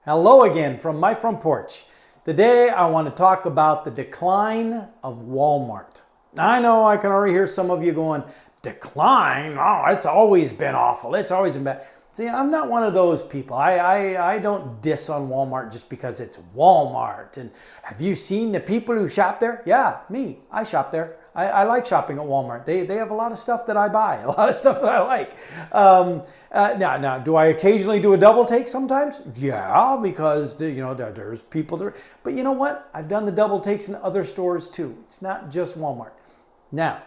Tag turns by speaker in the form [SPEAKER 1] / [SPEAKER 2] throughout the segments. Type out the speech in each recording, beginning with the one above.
[SPEAKER 1] Hello again from my front porch. Today I want to talk about the decline of Walmart. I know I can already hear some of you going, decline? Oh, it's always been awful. It's always been bad. See, I'm not one of those people. I don't diss on Walmart just because it's Walmart. And have you seen the people who shop there? Yeah, me. I shop there. I like shopping at Walmart. They have a lot of stuff that I buy, a lot of stuff that I like. Now, do I occasionally do a double take sometimes? Yeah, because there's people there. But you know what? I've done the double takes in other stores too. It's not just Walmart. Now,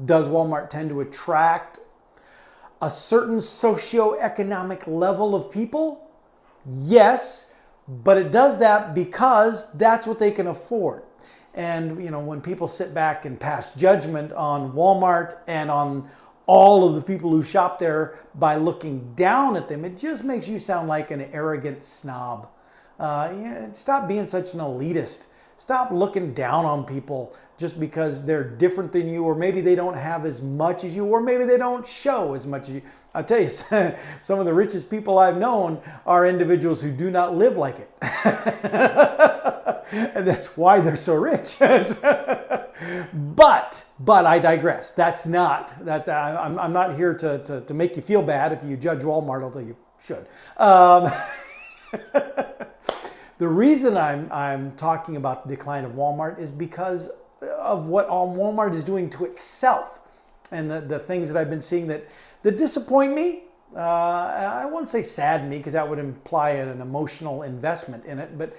[SPEAKER 1] does Walmart tend to attract a certain socioeconomic level of people? Yes, but it does that because that's what they can afford. And when people sit back and pass judgment on Walmart and on all of the people who shop there by looking down at them, it just makes you sound like an arrogant snob. Stop being such an elitist. Stop looking down on people just because they're different than you, or maybe they don't have as much as you, or maybe they don't show as much as you. I'll tell you, some of the richest people I've known are individuals who do not live like it. And that's why they're so rich. But I digress. I'm not here to make you feel bad if you judge Walmart, although you should. The reason I'm talking about the decline of Walmart is because of what Walmart is doing to itself, and the things that I've been seeing that disappoint me. I won't say sadden me because that would imply an emotional investment in it, but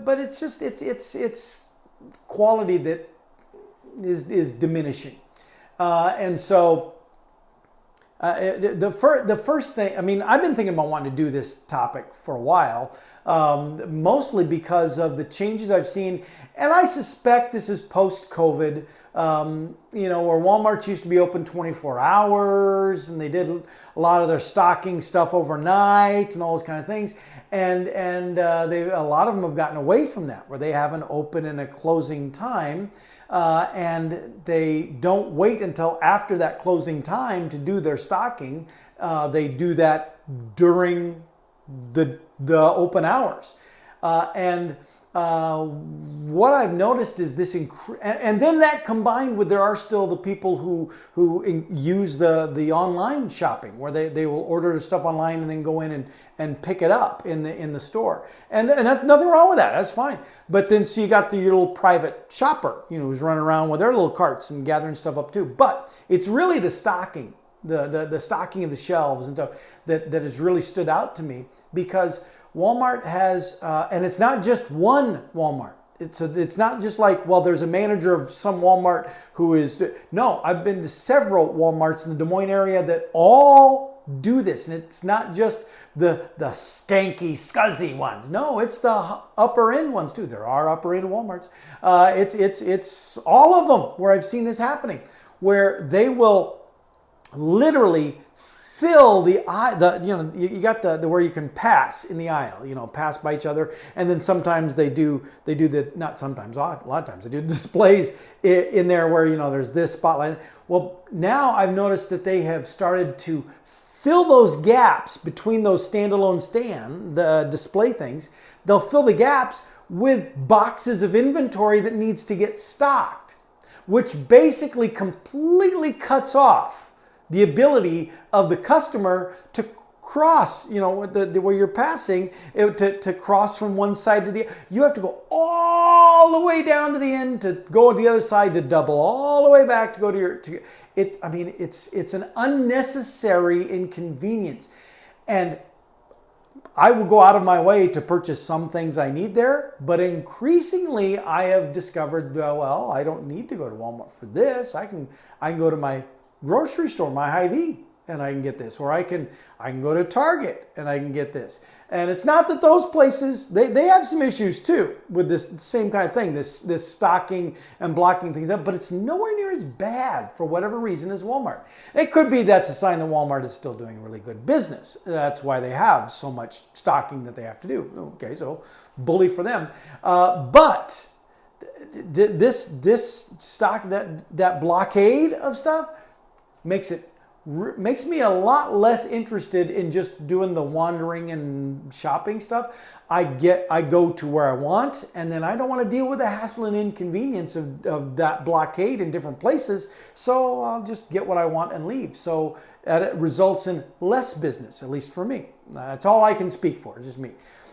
[SPEAKER 1] it's just it's quality that is diminishing, and so. The first thing, I've been thinking about wanting to do this topic for a while, mostly because of the changes I've seen, and I suspect this is post-COVID, where Walmart used to be open 24 hours, and they did a lot of their stocking stuff overnight and all those kind of things, and a lot of them have gotten away from that, where they have an open and a closing time. And they don't wait until after that closing time to do their stocking. They do that during the open hours. What I've noticed is this, and then that combined with there are still the people who use the online shopping, where they will order the stuff online and then go in and pick it up in the store, and that's nothing wrong with that. That's fine. But then so you got your little private shopper, who's running around with their little carts and gathering stuff up too. But it's really the stocking, the stocking of the shelves and stuff that has really stood out to me, because Walmart has, and it's not just one Walmart. It's not just like, well, there's a manager of some Walmart who is, no, I've been to several Walmarts in the Des Moines area that all do this. And it's not just the skanky, scuzzy ones. No, it's the upper end ones too. There are upper end Walmarts. It's all of them where I've seen this happening, where they will literally fill the aisle. You got the where you can pass in the aisle, pass by each other, and then sometimes they do not sometimes, a lot of times they do displays in there where there's this spotlight. Well, now I've noticed that they have started to fill those gaps between those standalone the display things. They'll fill the gaps with boxes of inventory that needs to get stocked, which basically completely cuts off the ability of the customer to cross, where you're passing, to cross from one side to the other. You have to go all the way down to the end to go to the other side, to double all the way back to go to it's an unnecessary inconvenience. And I will go out of my way to purchase some things I need there, but increasingly I have discovered, well, I don't need to go to Walmart for this. I can go to my grocery store, my Hy-Vee, and I can get this, or I can go to Target and I can get this. And it's not that those places, they have some issues too with this same kind of thing, this stocking and blocking things up, but it's nowhere near as bad for whatever reason as Walmart. It could be that's a sign that Walmart is still doing really good business. That's why they have so much stocking that they have to do. Okay, so bully for them. But this stock, that blockade of stuff makes it makes me a lot less interested in just doing the wandering and shopping stuff. I go to where I want, and then I don't want to deal with the hassle and inconvenience of that blockade in different places. So I'll just get what I want and leave. So it results in less business, at least for me. That's all I can speak for, just me.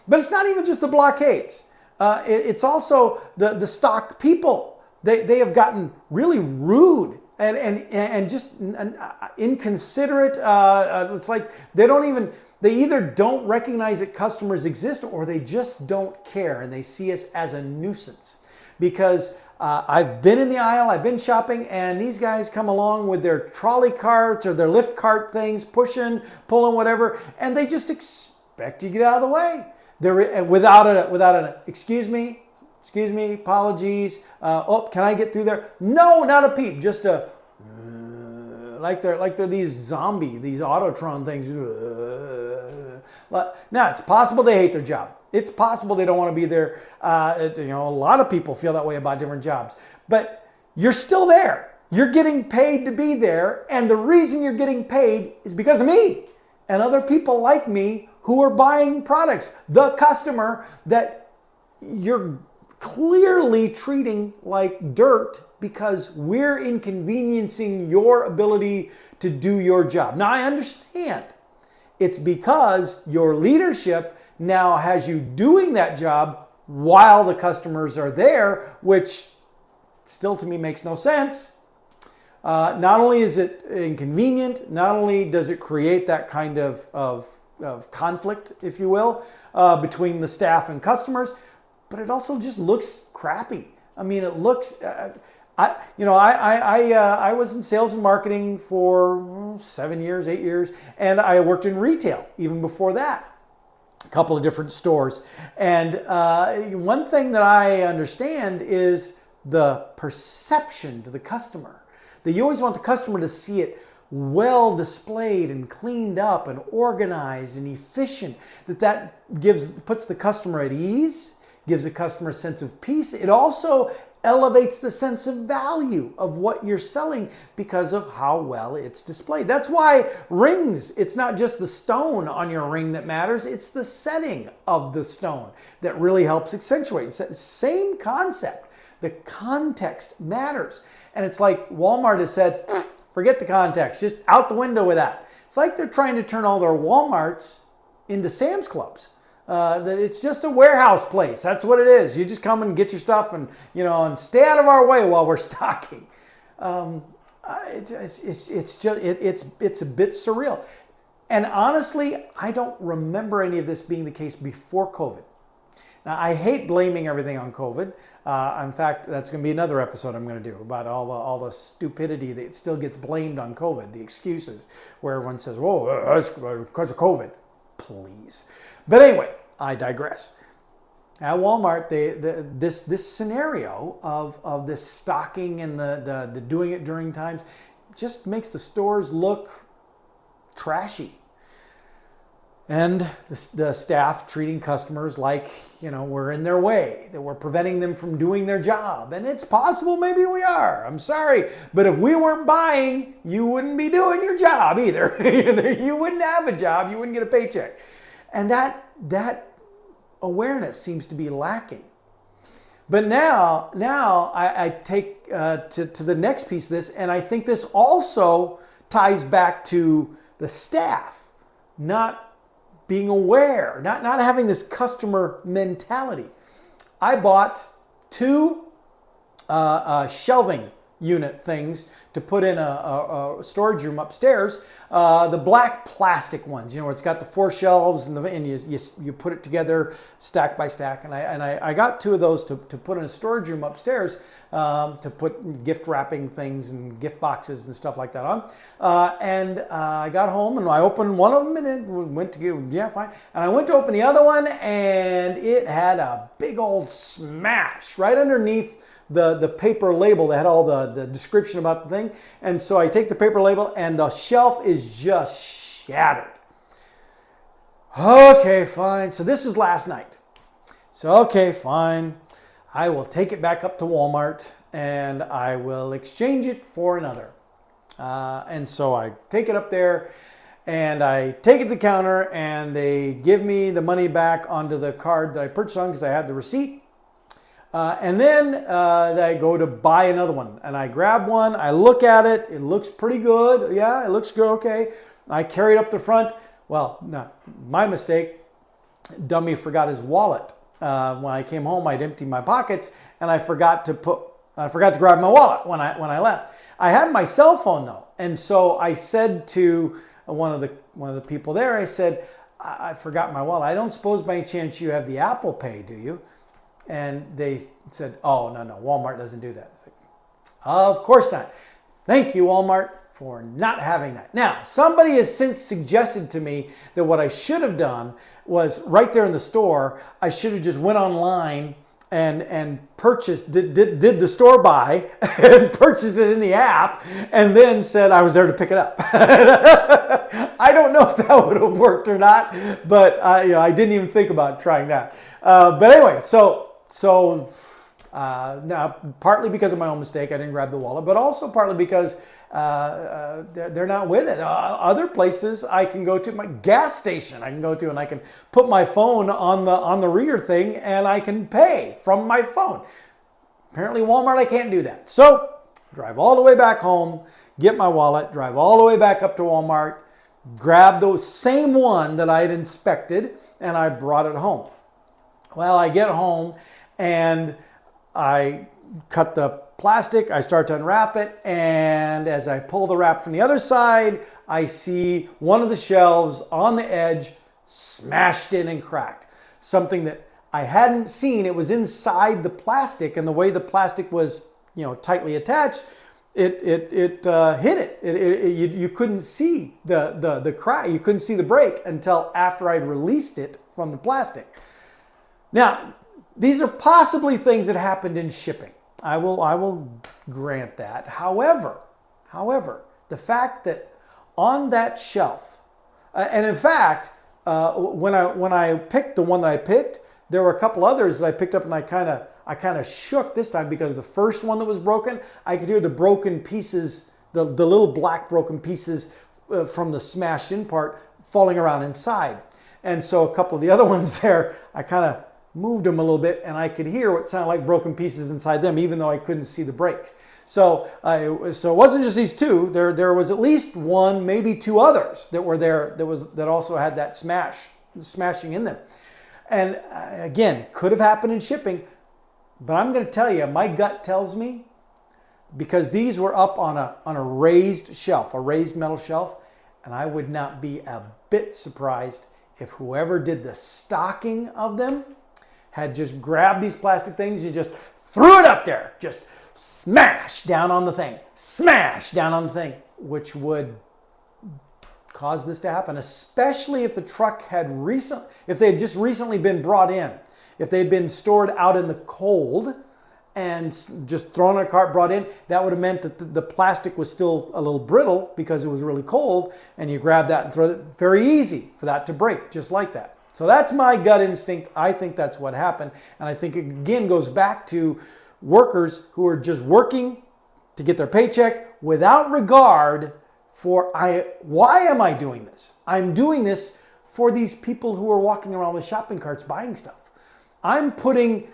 [SPEAKER 1] But it's not even just the blockades. It's also the stock people. They have gotten really rude and just inconsiderate. It's like they either don't recognize that customers exist, or they just don't care and they see us as a nuisance. Because I've been in the aisle, I've been shopping, and these guys come along with their trolley carts or their lift cart things, pushing, pulling, whatever, and they just expect you to get out of the way. They're without an excuse me, apologies. Oh, can I get through there? No, not a peep. Just a like they're these Autotron things. Now it's possible they hate their job. It's possible they don't want to be there. A lot of people feel that way about different jobs. But you're still there. You're getting paid to be there, and the reason you're getting paid is because of me and other people like me who are buying products. The customer that you're clearly treating like dirt because we're inconveniencing your ability to do your job. Now, I understand it's because your leadership now has you doing that job while the customers are there, which still to me makes no sense. Not only is it inconvenient, not only does it create that kind of conflict, if you will, between the staff and customers, but it also just looks crappy. I mean, it looks. I was in sales and marketing for 7 years, 8 years, and I worked in retail even before that. A couple of different stores, and one thing that I understand is the perception to the customer. That you always want the customer to see it well displayed and cleaned up and organized and efficient. That puts the customer at ease, gives the customer a sense of peace. It also elevates the sense of value of what you're selling because of how well it's displayed. That's why rings, it's not just the stone on your ring that matters, it's the setting of the stone that really helps accentuate. Same concept. The context matters. And it's like Walmart has said, forget the context, just out the window with that. It's like they're trying to turn all their Walmarts into Sam's Clubs. That it's just a warehouse place. That's what it is. You just come and get your stuff, and and stay out of our way while we're stocking. It's a bit surreal, and honestly, I don't remember any of this being the case before COVID. Now, I hate blaming everything on COVID. In fact, that's going to be another episode I'm going to do about all the stupidity that still gets blamed on COVID, the excuses where everyone says, "Whoa, it's because of COVID." Please. But anyway, I digress. At Walmart, this scenario of this stocking and the doing it during times just makes the stores look trashy. And the staff treating customers like, we're in their way, that we're preventing them from doing their job. And it's possible maybe we are. I'm sorry. But if we weren't buying, you wouldn't be doing your job either. You wouldn't have a job. You wouldn't get a paycheck. And that awareness seems to be lacking. But now I take to the next piece of this, and I think this also ties back to the staff not being aware, not having this customer mentality. I bought 2 shelving unit things to put in a storage room upstairs. The black plastic ones, where it's got the 4 shelves and you put it together stack by stack. And I got 2 of those to put in a storage room upstairs to put gift wrapping things and gift boxes and stuff like that on. And I got home and I opened one of them and it went to go, yeah, fine. And I went to open the other one and it had a big old smash right underneath the paper label that had all the description about the thing. And so I take the paper label and the shelf is just shattered. Okay, fine. So this was last night. So, okay, fine. I will take it back up to Walmart and I will exchange it for another. And so I take it up there and I take it to the counter and they give me the money back onto the card that I purchased on because I had the receipt. And then I go to buy another one and I grab one, I look at it, it looks pretty good. Yeah, it looks good, okay. I carry it up the front. Well, no, my mistake, dummy forgot his wallet. When I came home, I'd emptied my pockets and I forgot to grab my wallet when I left. I had my cell phone though. And so I said to one of the people there, I said, I forgot my wallet. I don't suppose by any chance you have the Apple Pay, do you? And they said, oh, no, Walmart doesn't do that. Like, of course not. Thank you, Walmart, for not having that. Now, somebody has since suggested to me that what I should have done was right there in the store, I should have just went online and purchased, did the store buy and purchased it in the app and then said I was there to pick it up. I don't know if that would have worked or not, but I didn't even think about trying that. But anyway, so now partly because of my own mistake, I didn't grab the wallet, but also partly because they're not with it. Other places I can go to, my gas station I can go to, and I can put my phone on the rear thing and I can pay from my phone. Apparently Walmart, I can't do that. So drive all the way back home, get my wallet, drive all the way back up to Walmart, grab the same one that I had inspected, and I brought it home. Well, I get home and I cut the plastic, I start to unwrap it, and as I pull the wrap from the other side, I see one of the shelves on the edge smashed in and cracked. Something that I hadn't seen. It was inside the plastic, and the way the plastic was, tightly attached, it hit it. You couldn't see the crack. You couldn't see the break until after I'd released it from the plastic. Now, these are possibly things that happened in shipping. I will grant that. However, the fact that on that shelf, and in fact, when I picked the one that I picked, there were a couple others that I picked up, and I kind of shook this time because the first one that was broken, I could hear the broken pieces, the little black broken pieces from the smashed in part falling around inside. And so a couple of the other ones there, I kind of moved them a little bit and I could hear what sounded like broken pieces inside them, even though I couldn't see the brakes. So it wasn't just these two. There was at least one, maybe two others that were there that also had that smashing in them. And again, could have happened in shipping, but I'm going to tell you, my gut tells me, because these were up on a raised shelf, a raised metal shelf, and I would not be a bit surprised if whoever did the stocking of them had just grabbed these plastic things and just threw it up there, just smash down on the thing, which would cause this to happen, especially if the truck if they had just recently been brought in, if they'd been stored out in the cold and just thrown in a cart, brought in, that would have meant that the plastic was still a little brittle because it was really cold, and you grab that and throw it, very easy for that to break, just like that. So that's my gut instinct. I think that's what happened. And I think it again goes back to workers who are just working to get their paycheck without regard for why am I doing this? I'm doing this for these people who are walking around with shopping carts buying stuff. I'm putting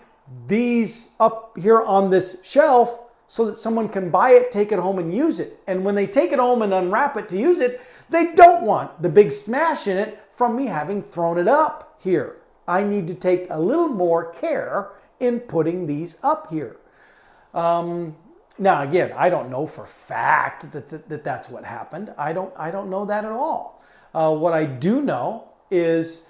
[SPEAKER 1] these up here on this shelf so that someone can buy it, take it home and use it. And when they take it home and unwrap it to use it, they don't want the big smash in it from me having thrown it up here. I need to take a little more care in putting these up here. Now again, I don't know for fact that that's what happened. I don't know that at all. What I do know is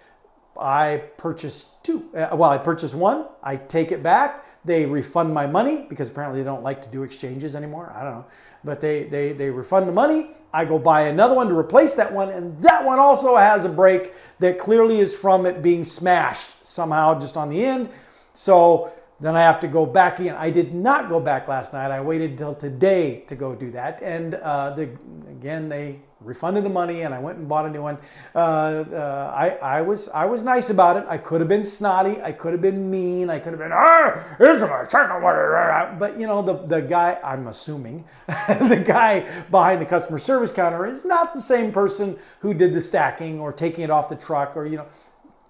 [SPEAKER 1] I purchased two. I purchased one. I take it back. They refund my money because apparently they don't like to do exchanges anymore. I don't know. But they refund the money. I go buy another one to replace that one, and that one also has a break that clearly is from it being smashed somehow just on the end. So Then I have to go back in. I did not go back last night. I waited until today to go do that. And again, they refunded the money and I went and bought a new one. I was nice about it. I could have been snotty. I could have been mean. I could have been, here's my second one. But you know, the guy, I'm assuming, the guy behind the customer service counter is not the same person who did the stacking or taking it off the truck, or, you know,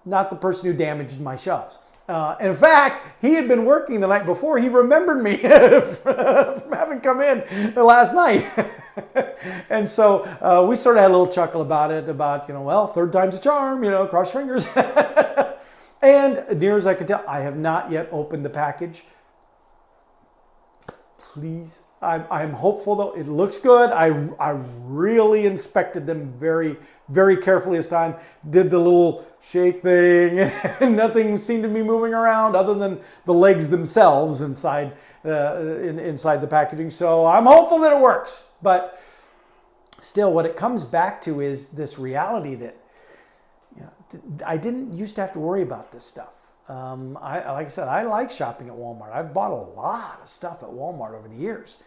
[SPEAKER 1] not the person who damaged my shelves. In fact, he had been working the night before. He remembered me from having come in the last night. And so we sort of had a little chuckle about it, about, you know, well, third time's a charm, you know, cross your fingers. And near as I can tell, I have not yet opened the package. Please. I'm hopeful, though. It looks good. I really inspected them very, very carefully this time. Did the little shake thing, and nothing seemed to be moving around other than the legs themselves inside inside the packaging. So I'm hopeful that it works. But still, what it comes back to is this reality that, you know, I didn't used to have to worry about this stuff. Like I said, I like shopping at Walmart. I've bought a lot of stuff at Walmart over the years.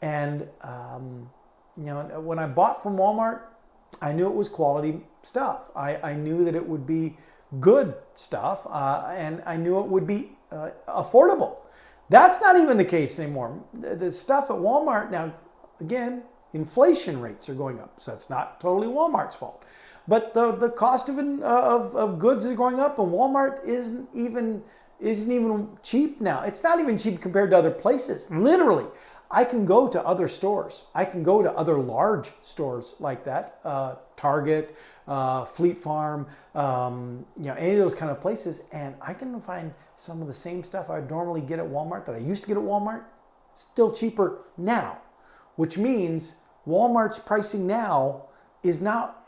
[SPEAKER 1] And, you know, when I bought from Walmart, I knew it was quality stuff. I knew that it would be good stuff, and I knew it would be affordable. That's not even the case anymore. The stuff at Walmart now, again, inflation rates are going up, so it's not totally Walmart's fault. But the cost of goods is going up, and Walmart isn't even cheap now. It's not even cheap compared to other places. Literally, I can go to other stores. I can go to other large stores like that, Target, Fleet Farm, you know, any of those kind of places, and I can find some of the same stuff I'd normally get at Walmart that I used to get at Walmart, still cheaper now, which means Walmart's pricing now is not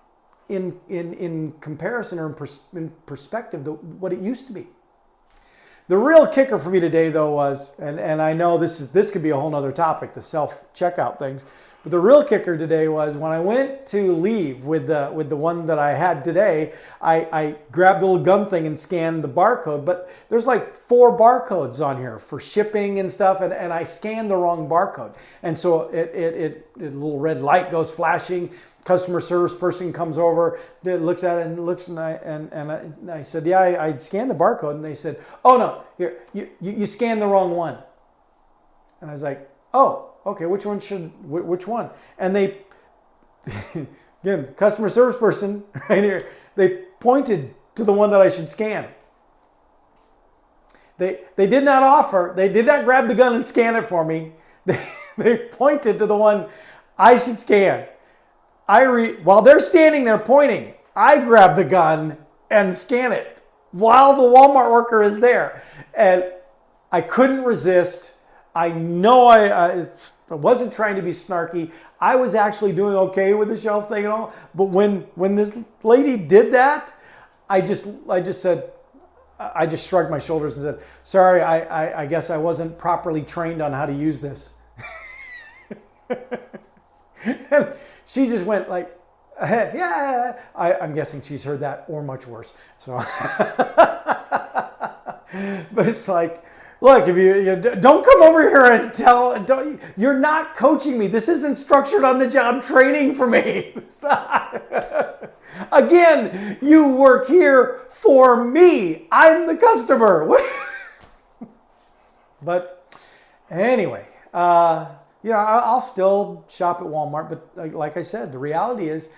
[SPEAKER 1] in comparison or in perspective to what it used to be. The real kicker for me today, though, was, and I know this could be a whole nother topic, the self-checkout things, but the real kicker today was when I went to leave with the one that I had today, I grabbed a little gun thing and scanned the barcode, but there's like 4 barcodes on here for shipping and stuff, and I scanned the wrong barcode. And so a little red light goes flashing. Customer service person comes over, looks at it and looks, and I said, yeah, I scanned the barcode. And they said, oh no, here, you scanned the wrong one. And I was like, oh, okay, which one? And they, again, customer service person right here, they pointed to the one that I should scan. They did not offer, they did not grab the gun and scan it for me. They pointed to the one I should scan. While they're standing there pointing, I grab the gun and scan it while the Walmart worker is there. And I couldn't resist. I know I wasn't trying to be snarky. I was actually doing okay with the shelf thing and all. But when this lady did that, I just said, I just shrugged my shoulders and said, sorry, I guess I wasn't properly trained on how to use this. And she just went like, yeah. I'm guessing she's heard that or much worse. So, but it's like, look, if you don't come over here and you're not coaching me. This isn't structured on the job training for me. It's not. Again, you work here for me. I'm the customer. But anyway, yeah, I'll still shop at Walmart, but like I said, the reality is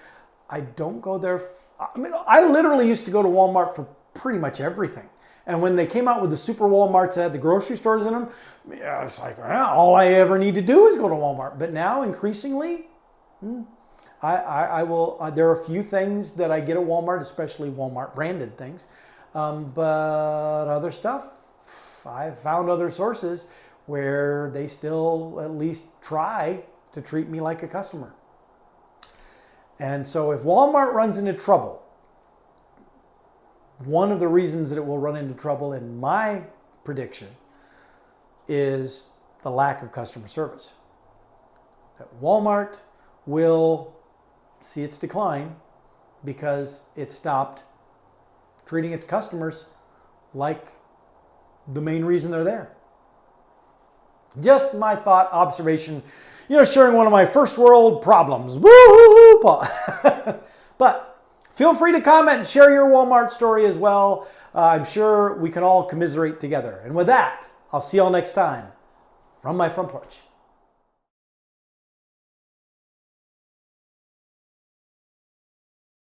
[SPEAKER 1] I don't go there. I mean, I literally used to go to Walmart for pretty much everything. And when they came out with the super Walmarts that had the grocery stores in them, yeah, it's like, all I ever need to do is go to Walmart. But now, increasingly, I will. There are a few things that I get at Walmart, especially Walmart branded things. But other stuff, I've found other sources where they still at least try to treat me like a customer. And so if Walmart runs into trouble, one of the reasons that it will run into trouble in my prediction is the lack of customer service. That Walmart will see its decline because it stopped treating its customers like the main reason they're there. Just my thought, observation, sharing one of my first world problems. Woo-hoo-hoo, Paul. But feel free to comment and share your Walmart story as well. I'm sure we can all commiserate together. And with that, I'll see y'all next time from my front porch.